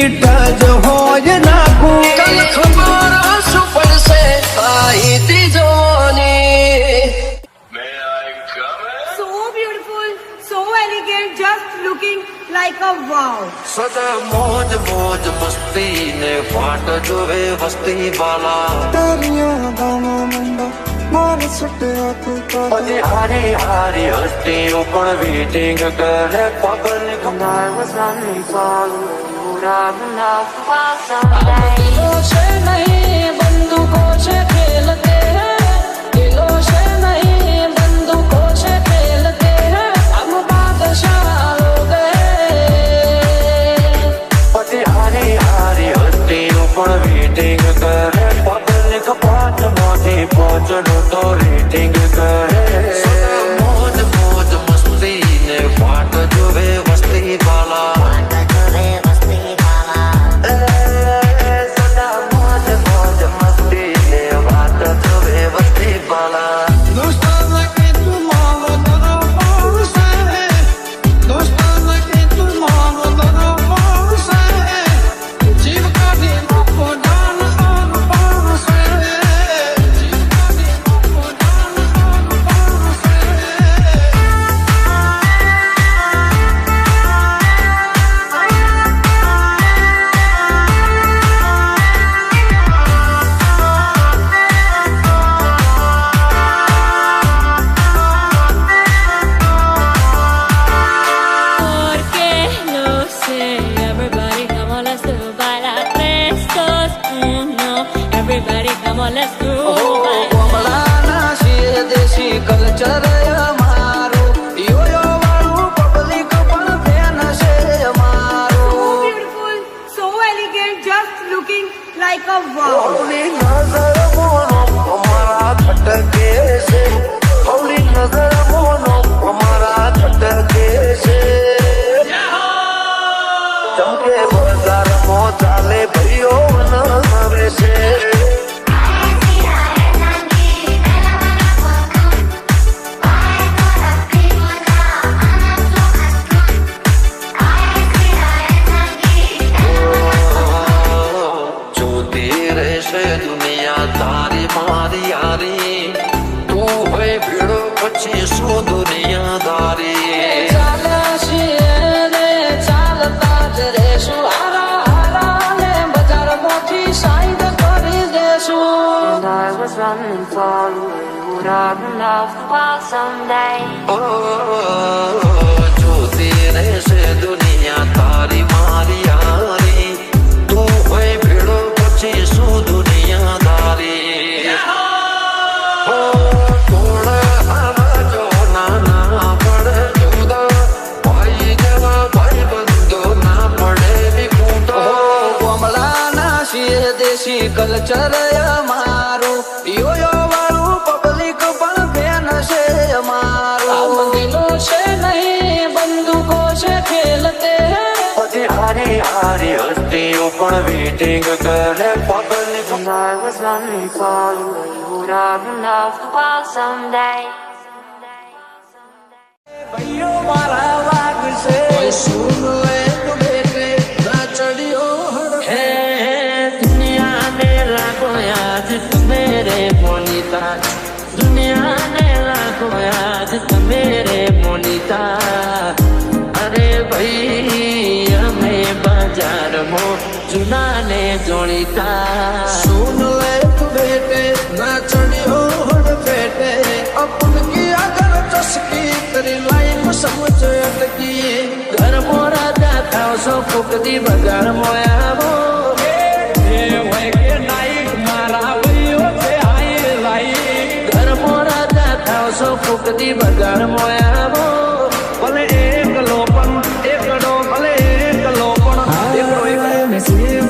ટીટ જ હોય નાખું કલ ખબર શું પડશે આઈતી જોવાની. So beautiful, so elegant, just looking like a wow. સદા મોજ મોજ મસ્તી ને ફાટ જોવે વસ્તી વાલા. તારિયા દાણા મંડા મારે સટ્યા તું હજી હારી હારી હસ્તીઓ પણ વેટિંગ કરે પબ્લિક. दिलों से नहीं बंदूकों से खेलते हैं, दिलों से नहीं बंदूकों से खेलते हैं, हम बादशाह हो गए. હજી હારી હારી હસ્તીઓ પણ વેટિંગ કરે પબ્લિક. 5 માંથી 5 નું તો રેટિંગ કરે. મોજ મોજ મસ્તી ને ફાટ જોવે વસ્તી વાલા. દોસ્તાના કે તું મારો દરબાર છે દોસ્તાના કે તું મારો દરબાર છે જીવ કાઢી નાખો દાન આન પાર છે જીવ કાઢી નાખો દાન આન પાર છે. Porque no sé, everybody come on, let's do bailar tres, dos, uno. Everybody come on, let's do bailar. કમલાના શિર દેશી કલ્ચર અમારું યોયો વાળું પબ્લિક પણ ફેન છે So અમારું. beautiful, so elegant, just looking like a wow. હવલી નજર mono અમારા ખટકે છે હવલી નજર મોનો અમારા ખટકે છે. ચમકે બજારમાં ચાલે ભાઈઓ નવે છે. જોતી રહેશે દુનિયા તારી મારી યારી. તું હોય ભીડો પછી શું દુનિયાદારી. ચાલ્યા છીએ રે ચાલતા જ રહેશું, હારા હારા ને બજારમાંથી સાઈડ કરી દેશું. જોતી રહેશે દુનિયા તારી મારી યારી. તું હોય ભીડો પછી શું દુનિયાદારી. થોડ આવાજો નાના પડે જુદા ભાઈ જેવા ભાઈ બંધો ના પડે વિખૂટો. કમલાના શિર દેશી કલ્ચર અમારું યોયો વાળું પબ્લિક પણ ફેન છે અમારું. हम दिलों से नहीं बंदूकों से खेलते हैं. હજી હારી હારી હસ્તીઓ પણ વેટિંગ કરે પબ્લિક. ભાઈઓ મારા વાગશે સુન લે તું બેટે ના ચડિયો હે. દુનિયા ને લાગો યાદ મેરે મોનિતા. દુનિયા ને લાગો યાદ મેરે મોનિતા. અરે ભાઈ અમે બજારમાં જૂના ને જોડીતા. સુન લે તું બેટે ના ચડિયો હડ પેટે અપન કી અગર ચસકી તેરી લાઈફ સમજ અટકી. ઘર મોરા જાતા સો ફૂકતી બજાર મોયાવો. ઘર મોરા જાતા સો ફૂકતી બજાર મોયાવો. ભલે એકલો પણ એકડો ભલે એકલો પણ એકડો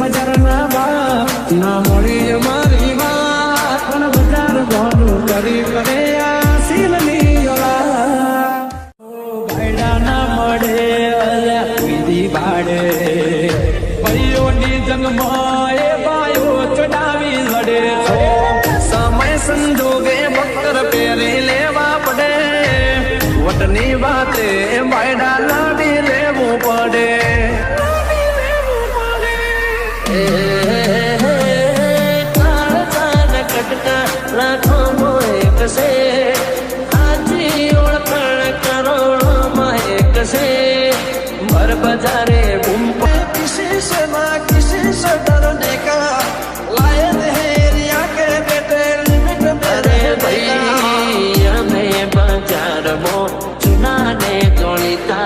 બજારના બાપ ના મળી મારી વાત પણ બજાર ઘણું કરી કરે આ સીલની ઓલા. ભાઈડા ના મળે અલ્યા પીધી ભાડે ભાઈઓની જંગમાં એ ભાઈઓ ચડાવી લડે. સમય સંજોગે બકર પહેરી લેવા પડે. વટની વાતે ભાઈડા લાડી લેવું પડે. से भर बजारे घूम किसी से ना किसी से डरने का लायक है रिया के बेटे लिमिट मेरे भैया हमें बाजार मो चुनाने तोड़ता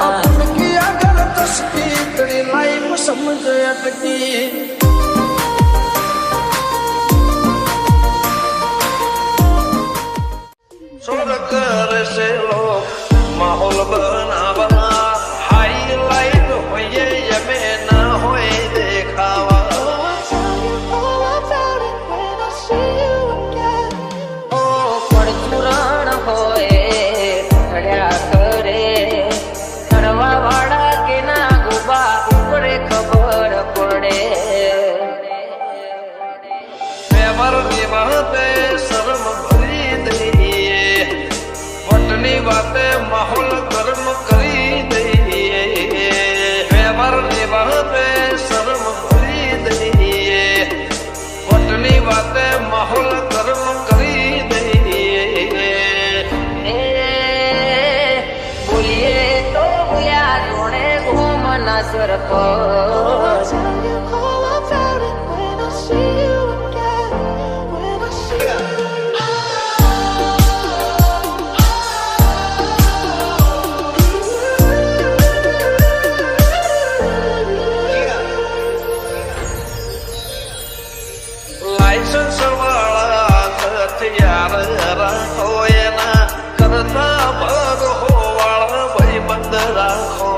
अपन किया गलत तस्वीर तेरी लाइफ समझ अटकी सोरकर से लोग माहौल बना बना हाईलाइट होए ये में ना होए देखावा ओ परचुरण होए खड्या करे खड़वा वाड़ा के ना गुबा ऊपरे खबर पड़े मेमर निभाते शर्म भरी दईए वटनी बातें माहौल गर्म करी दईए मेमर निभाते शर्म भरी दईए वटनी बातें माहौल गर्म करी दईए बोलिए तो बोलिया जोड़े घूम ना सर लाइसेंस वाला हथियार होए ना करता भर हो वाला भाई बंद राखो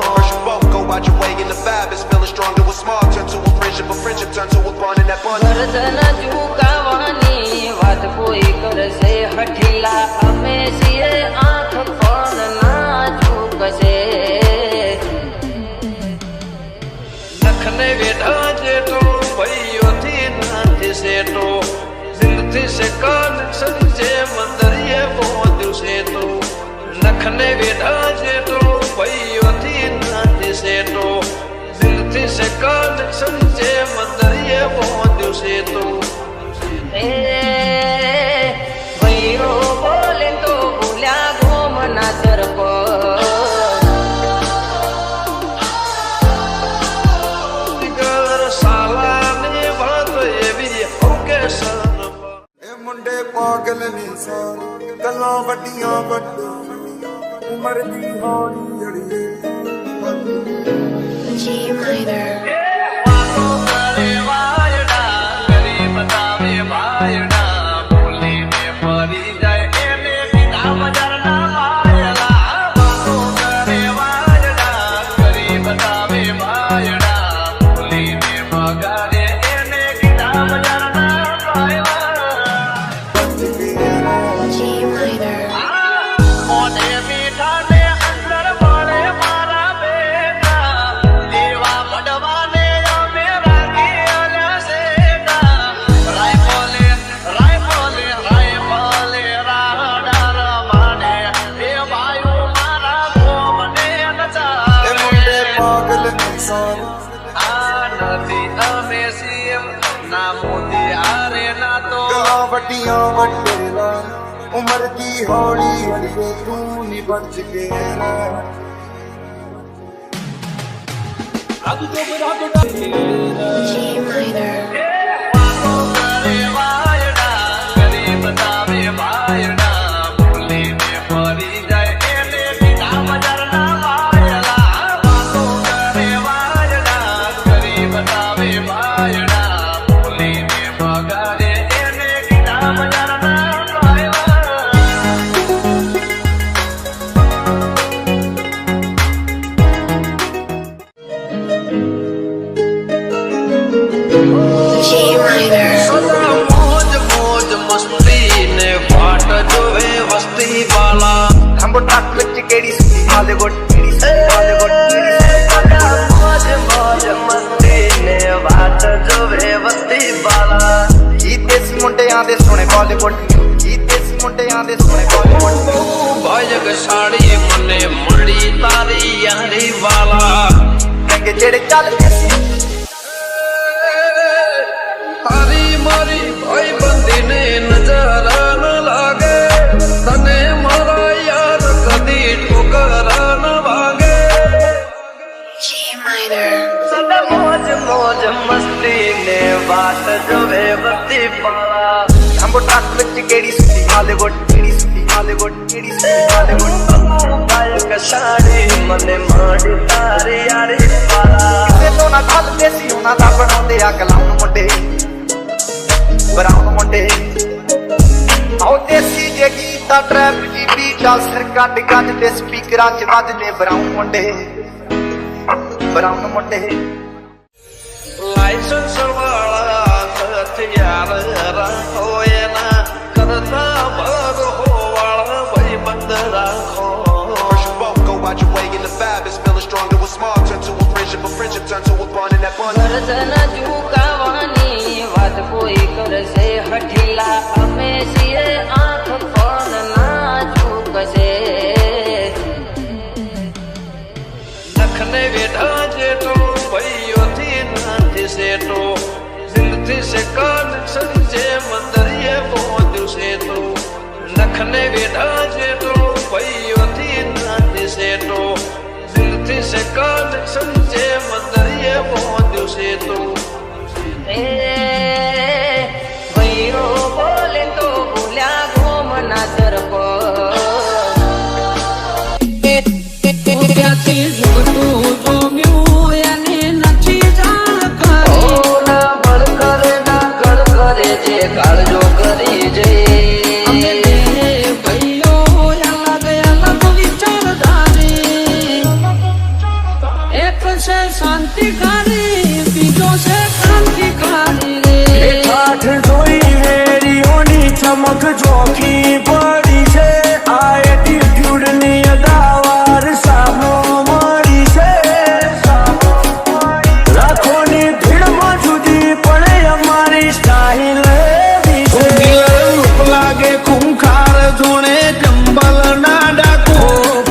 First you both go out your way and the vibe is feeling stronger. With small turn to a friendship turn to a bond, and that bond. ગરદન ઝુકાવાની વાત કોઈ કરશે હઠીલા અમે છીએ આંખ પણ ના ઝુકશે નખને વેઢા જેટો ભાઈઓ થી નાથી સેટો જિંદગી से कनेक्शन जे मंदरिए पहुंच से तो नखने वेढ़ा जेटो भाइयों थी नाथे सेटो जिंदगी से कनेक्शन जे मंदरिए पहुंच से तो ભૈરો બોલે તો ભૂલ્યા ઘોમ ના સરપ कर साला ने बात ये भी हो के सन ਇਹ ਮੁੰਡੇ ਪਾਗਲ ਨੇ ਸਾਰੇ ਗੱਲਾਂ ਵੱਡੀਆਂ ਵੱਡੋ ਉਮਰ ਦੀ ਹੌਲੀ ਅੜੀਏ G minor. G minor. ਇਹ ਮੁੰਡੇ ਪਾਗਲ ਨੇ ਸਾਰੇ ਗੱਲਾਂ ਵੱਡੀਆਂ ਵੱਡੇ ਲਾ ਉਮਰ ਦੀ ਹੌਲੀ ਅੜੀਏ ਤੂੰ ਨੀ ਬਚ ਕੇ ਰਹਿ G minor. G minor. सदा मौज मौज मस्ती ने फाट जो है वस्ती वाला ਖੰਭ ਟੱਕ ਵਿੱਚ ਕਿਹੜੀ ਸੁੱਤੀ ਹਾਲੀਵੁੱਡ मौज मौज मस्ती ने फाट जो है वस्ती वाला ਜੀ ਦੇਸੀ ਮੁੰਡਿਆਂ ਦੇ ਸੋਹਣੇ ਬਾਲੀਵੁੱਡ ਜੀ ਦੇਸੀ ਮੁੰਡਿਆਂ ਦੇ ਸੋਹਣੇ ਬਾਲੀਵੁੱਡ भाजक साड़ी मने मड़ी तारी यारी वाला ਰੰਗ ਜਿਹੜੇ ਚੱਲਦੇ ਸੀ तारी मारी भाई बंदी ने नजर न लागे तने मारा यार कदी ठोकर न बात जो वे बत्ती पाला लांबो ट्रक विच केड़ी सुठी हालीवुड केड़ी सुठी हालीवुड केड़ी सुठी हालीवुड गायक साड़ी मने माड़ी तारी यारी पाला ते तो ना गल देसी उना दा बनाउंदे आ कलाउन मुंडे बराउन मुंडे आओ देसी जे गीता ट्रैप दी बीट आ सिर कट कट ते स्पीकरां च वजदे बराउन मुंडे लाइसेंस वाला हथियार रखो ये ना करता भर हो वाला वही बंद रखो First you both go out your way and the vibe is feeling stronger with small turn to a friendship turn to a bond and that bond ગરદન ઝુકાવાની વાત કોઈ કરશે હઠીલા અમે છીએ આંખ પણ ના ઝુકશે નખને વેઢા જેટો ભાઈઓથી નથી સેટો જિંદગી से कनेक्शन जे मंदरिए पहुंचू से तो नखने वेढ़ा जेटो भाइयोથી નથી સેટો જિંદગી से कनेक्शन जे मंदरिए पहुंचू से तो ભાઈઓ બોલે તો ભૂલ્યા ગોમના તરકો કાળજો કરી શાંતિકારી બીજો છે ક્રાંતિકારી ઠાઠ જોઈ વેરીઓની ચમક જોખી પડી છે આ એટીટ્યુડની અદાવાર સામો મળી છે લાખોની ભીડમાં જુદી પડે અમારી સ્ટાઇલ એવી છે લાગે ખૂંખાર જોણે જંબલ ના ડાકો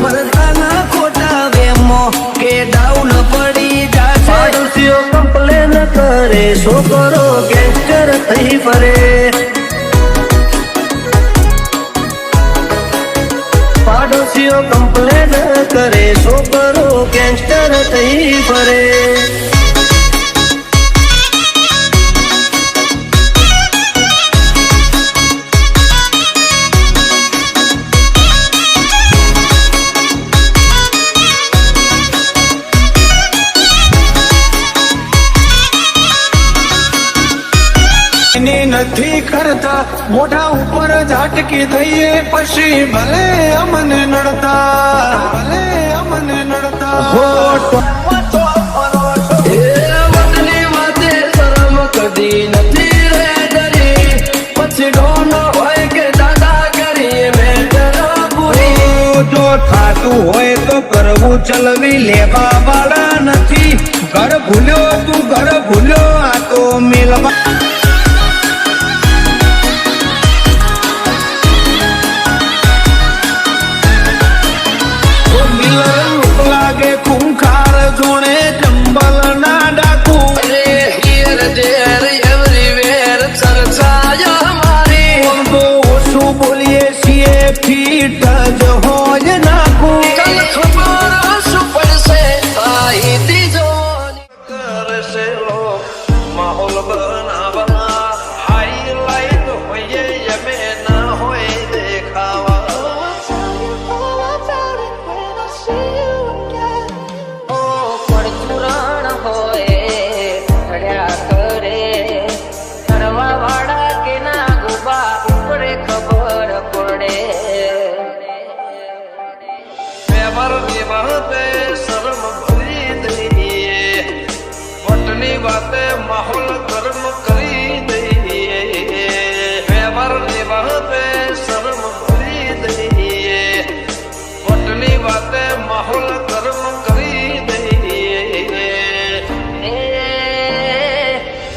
ફરતાના ખોટા વેમો કે ડાઉન પડી જાશે પાડોશીઓ કમ્પ્લેન કરે છોકરો ગેંગસ્ટર થઈ ફરે પાડોશીઓ કમ્પ્લેન કરે છોકરો ગેંગસ્ટર થઈ ફરે નથી કરતા મોઢા ઉપર ઝાટકી દઈએ પછી ભલે અમને નડતા વતની વાતે શરમ કદી નથી રે ડરી પછી ડોન હોય કે દાદાગીરી મેટર પૂરી જો થાતું હોય તો કરવું ચલવી લેવા વાળા નથી ઘર ભૂલ્યો તું ઘર ભૂલ્યો આ તો મિલવા લાગે ખૂંખાર જોણે જંબલ ના ડાકુ અરે હિયર દેર એવરીવેર ચર્ચાય અમારી તો ઓછું બોલીએ છીએ ફીટ જ હોય નાખું કલ ખબર શું પડશે આઈતી જોવાની કરશે લોક માહોલ બનાવવા હાઈલાઈટ હોઈએ યમે ના હોય દેખાવા પરચુરણ હોય ઘડ્યા કરે કરવા વાળા કે ના ગુબા ઉપરે ખબર પડે વ્યવહારની વાતે શરમ ભરી દઈએ વટની વાતે માહોલ ગરમ કરી દઈએ વ્યવહારની વાતે શરમ ભરી દઈએ વટની વાતે માહોલ ગરમ કરી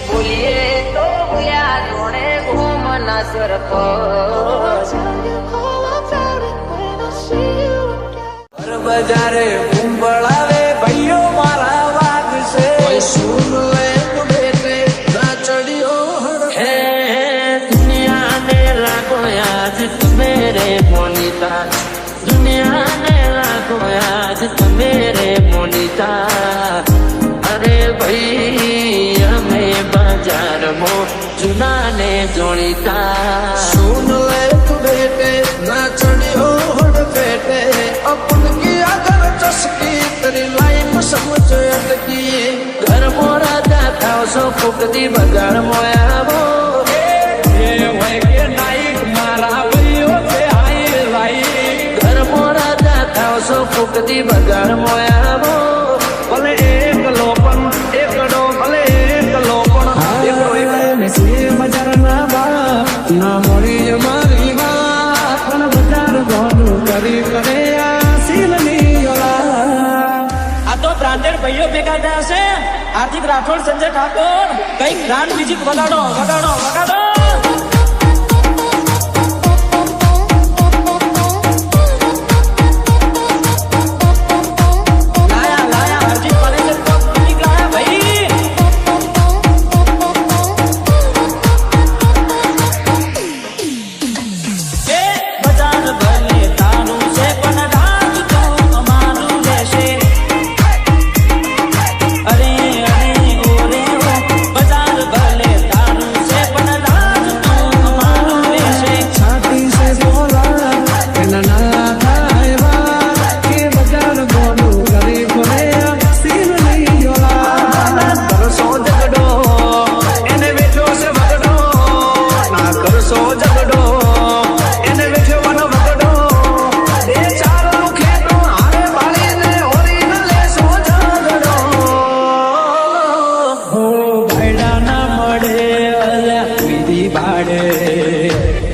બોલીએ તો ભૂલ્યા જોણે ઘૂમના સરખો બજારે કુંભળાવે ભાઈઓ મારા વાગશે સુન લે બેટે ના ચડ્યો હે દુનિયાને લાગો યાદ તમે રે મોનિતા દુનિયાને લાગો યાદ તમે રે મોનિતા અરે ભાઈ અમે બજાર चुनाने जोड़ीता सुन ले तू बेटे ना चढ़ियो होड़ बेटे अपन की अगर चस्की तेरी लाइफ समझ अटकी घर मोरा जाता सो फुकती बगाड़ मोया वो ये वही के नाइट मारा भैयो से आई लाई घर मोरा जाता सो फुकती बगाड़ मोया वो भले एक लोपन एक डो भले एक लोपन एक बजार ना बा ना मोरी मारी बात पण बजार गोडू करी करे आसील नियोला આ તો બ્રાન્ડેડ ભાઈઓ ભેગા થયા છે. હાર્દિક રાઠોડ, સંજય ઠાકોર, કઈક ગ્રાન્ડ મ્યુઝિક વગાડો વગાડો વગાડો. લાયા લાયા હાર્દિક પાલેકર તો મ્યુઝિક લાયા ભાઈ. એ બજાર ભલે તારું છે પણ રાજ તો અમારું રહેશે. અરે અરે ઓરે ઓ બજાર ભલે તારું છે પણ રાજ તો અમારું રહેશે. छाती से बोला एना ना थाय बा के बजार गोडू करी करे आसील नियोला करसो झगड़ो એને વેઠો છે વગડો ના કરશો ઝગડો એને વેઠો વનો વગડો બે ચારનું ખેતો હારે બાળીને ઓરી ન લેશો ઝગડો હો ભાઈડા ના મળે અલ્યા વિધિ ભાડે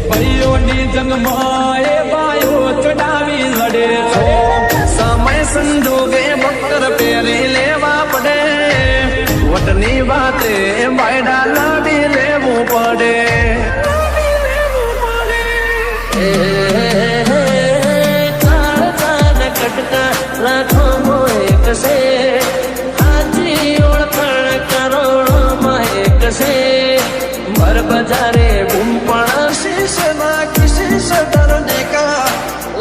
ભાઈઓની જંગમાં એ બાયો ચડાવી લડે સમય સંજોગે બક્કર પહેરી લેવા પડે વટની વાતે બાયડા લાડી લેવું પડે કાળ કાળ કટકા લાખો એક છે હાજી ઓળખાણ કરોડોમાં એક છે ભર બજારે બૂમ પણ शीश ना किसी से डरने का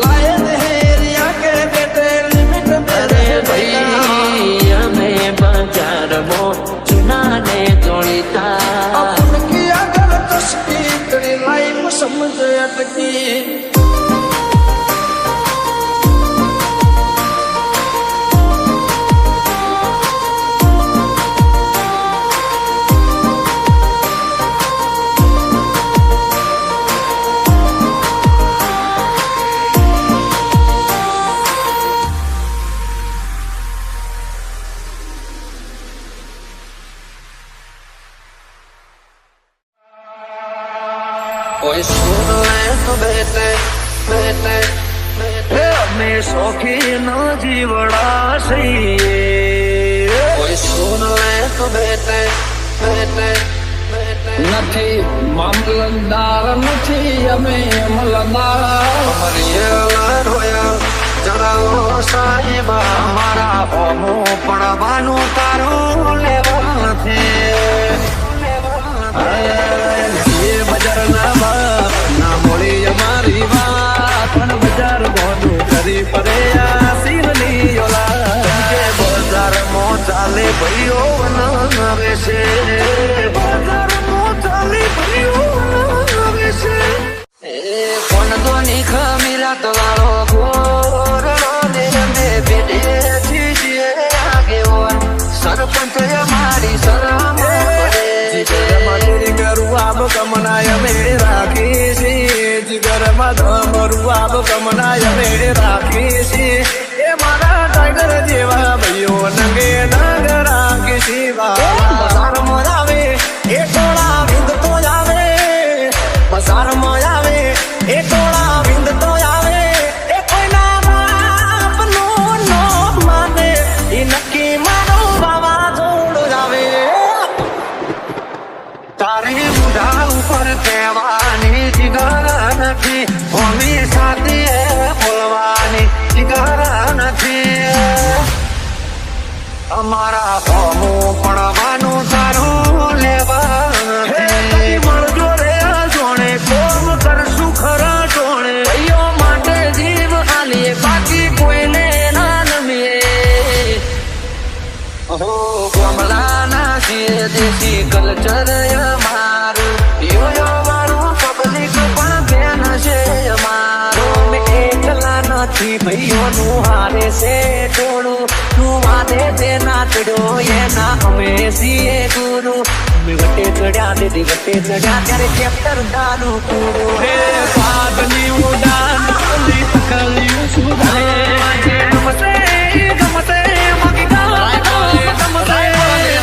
लायन है रिया के बेटे लिमिट में અરે रहेगा ભાઈ અમે બજારમાં ચુનાને જોડીતા अपन की अगर तस्की तेरी लाइफ समझ अटकी કોઈ સુન લે તો બેટે બેટે બેટે અમે શોખીન જીવડા છીએ કોઈ સુન લે તો બેટે બેટે બેટે નથી મામલતદાર નથી અમે અમલદાર અમારી રોયા જણાવો સાહેબા અમારા હોમો પડવાનું તારું લેવા નથી એ બજાર ના બાપ ના મોડી અમારી વાત પણ બજાર મોટું કરી પડે આસીલ નિયોલા કે બજારમાં ચાલે ભાઈઓ આવે છે બજારમાં ચાલે ભાઈઓ આવે છે એ કોણ તો ની ખમીરા તો વાળો ગોરડો ને અમે બેઠે છીએ આગેવાન સરપંચ અમારી શરમ જીગરમાં કરું આબ કમનાય અમે રાખી છીએ જીગરમાં ધમરું આબ કમનાય અમે રાખી છીએ એ મારા ટાઈગર જેવા ભાઈઓ નંગે નંગ રાખી શિવા બજારમાં આવે એ ટોળા વિંદ તો આવે. બજારમાં આવે એ ટોળા વિંદ તો આવે. એ કોઈના બાપનું નો માને એ નક્કી મારો વાવાઝોડું આવે. તારે મુઢા ઉપર કહેવાની જીગર નથી હોમી સાથે બોલવાની જીગર નથી અમારા હોમો પડવાનું તારું લેવા નથી મળજો રે જોણે કોમ કરશું ખરા જોણે ભાઈઓ માટે જીવ આલીએ બાકી કોઈને ના નમીએ હો કમલા ના છીએ દેશી કલ્ચર અમારું નહીં ભાઈઓનું હારે છે ટોળું તું વાદે તે નાચડ્યો એના અમે છીએ ગુરુ અમે વટે ચડ્યા દીદી વટે ચડ્યા ત્યારે ચેપ્ટર દાનું કૂડું હે પાદની ઉડાન કલી તકલિયું સુધારે ગમતે ગમતે મગી ગમતે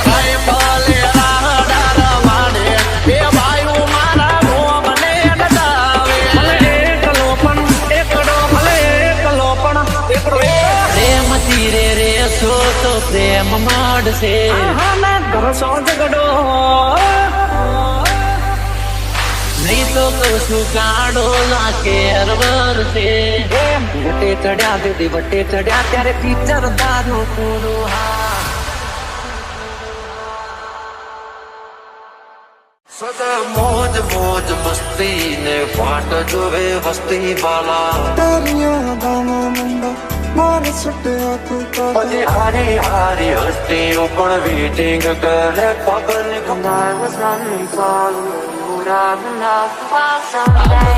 ભાઈ પાલે રાડા વાડે એ ભાઈઓ મારા ગોમને ડટાવે ભલે એકલો પણ એકડો ભલે એકલો પણ એકડો પ્રેમ ધીરે રે સો તો પ્રેમ માડશે ઘરસો ઝઘડો નહીં તો કશું કાઢો લાગે અરવર છે વટે ચડ્યા દીદી વટે ચડ્યા ત્યારે પિક્ચર દારૂ કૂડું હા સદા મોજ મોજ મસ્તી ને ફાટ જોવે વસ્તી વાલા પછી હારી હારી હસ્તીઓ પણ વેટિંગ કરે પબ્લિક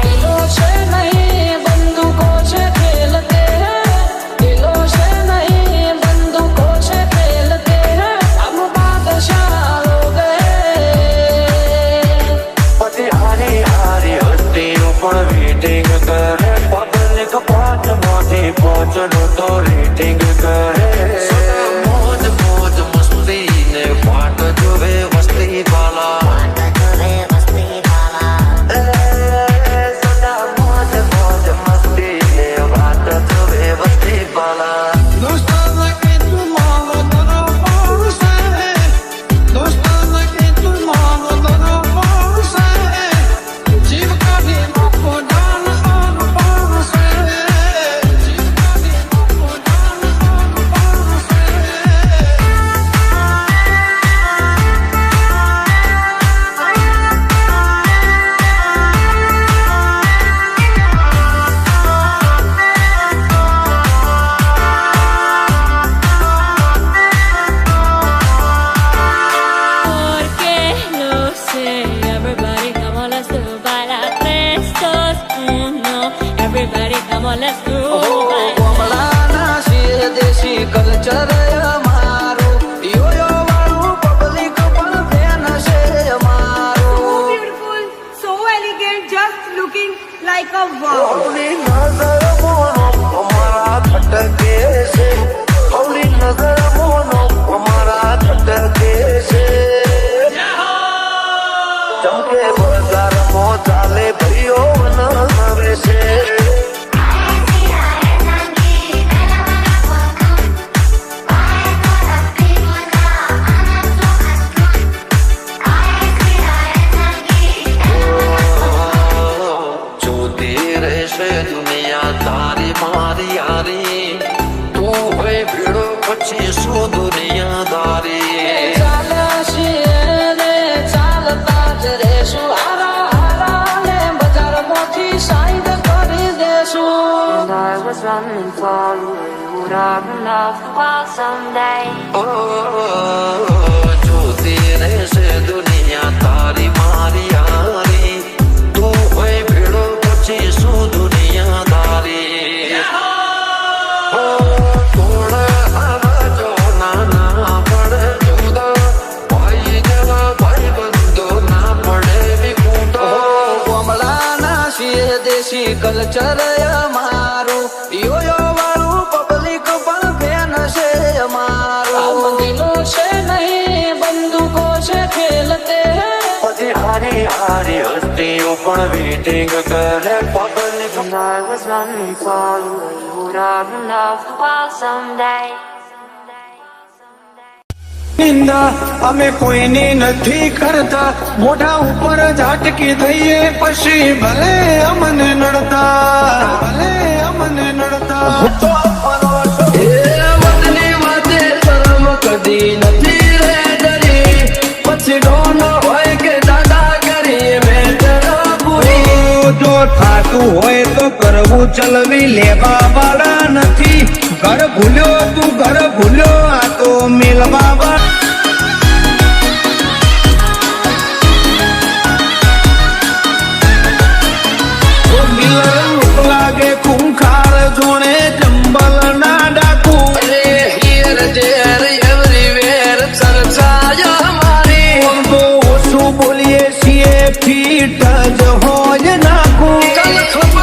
દિલો છે નહીં બંદૂકો છે ખેલતે દિલો છે નહીં બંદૂકો છે ખેલતે હમ બાદશાહ હો ગए પછી હારી હારી હસ્તીઓ પણ વેટિંગ કરે પબ્લિક 5 માંથી 5 નું તો રેટિંગ કરે મોજ મોજ મસ્તી ને ફાટ જોવે વસ્તી વાલા दोस्ताना के तुम मांगो तेरा पार से दोस्ताना के तुम मांगो तेरा पार से जीव का भी मुझको जान आन पार से जीव का भी मुझको जान आन पार से Porque no sé, everybody come on, let's do baila 3, 2, 1. Everybody come on, let's do baila. કમળાના શિર દેશી કલ્ચર અમારું યોયો વાળું પબ્લિક પણ ફેન છે So અમારું beautiful, so elegant, just looking like a wow. હવલી નજર મોનો અમારા છટકે છે હવલી નજર મોનો અમારા છટકે છે ચમકે બજારમાં ચાલે ભાઈઓ નવે છે જોતી રહેશે દુનિયા તારી મારી યારી તું હોય ભીડો પછી શું દુનિયાદારી ચાલ્યા છીએ ને ચાલતા જ રહેશું હારા હારા ને બજારમાંથી સાઈડ કરી દેશું I was running for would have loved for someday. જોતી રહેશે દુનિયા તારી મારી યારી તું હોય ભીડો પછી શું દુનિયાદારી થોડ આવાજો નાના પડે જુદા ભાઈ જેવા ભાઈ બંધો ના પડે વિકુટો કમળાના શિર દેશી કલ્ચર અમારું યોયો વાળું પબ્લિક પણ ફેન છે અમારું દિલો છે નહીં બંદૂકો છે ખેલતે પછી હારી હારી હસ્તીઓ પણ વેટિંગ કરે public And I was running for would have loved for someday. નિંદા અમે કોઈની નથી કરતા મોઢા ઉપર ઝાટકી દઈએ પછી ભલે અમને નડતા વતની વાતે શરમ કદી નથી રે ડરી પછી ડોન હોય કે દાદા કરી મેટર પૂરી જો થાતું હોય તો કરવું ચલવી લેવા વાળા નથી ઘર ભૂલ્યો તું ઘર ભૂલ્યો આ તો મિલવા વાળા લાગે ખૂંખાર જોણે બીટ જ હોય નાખું.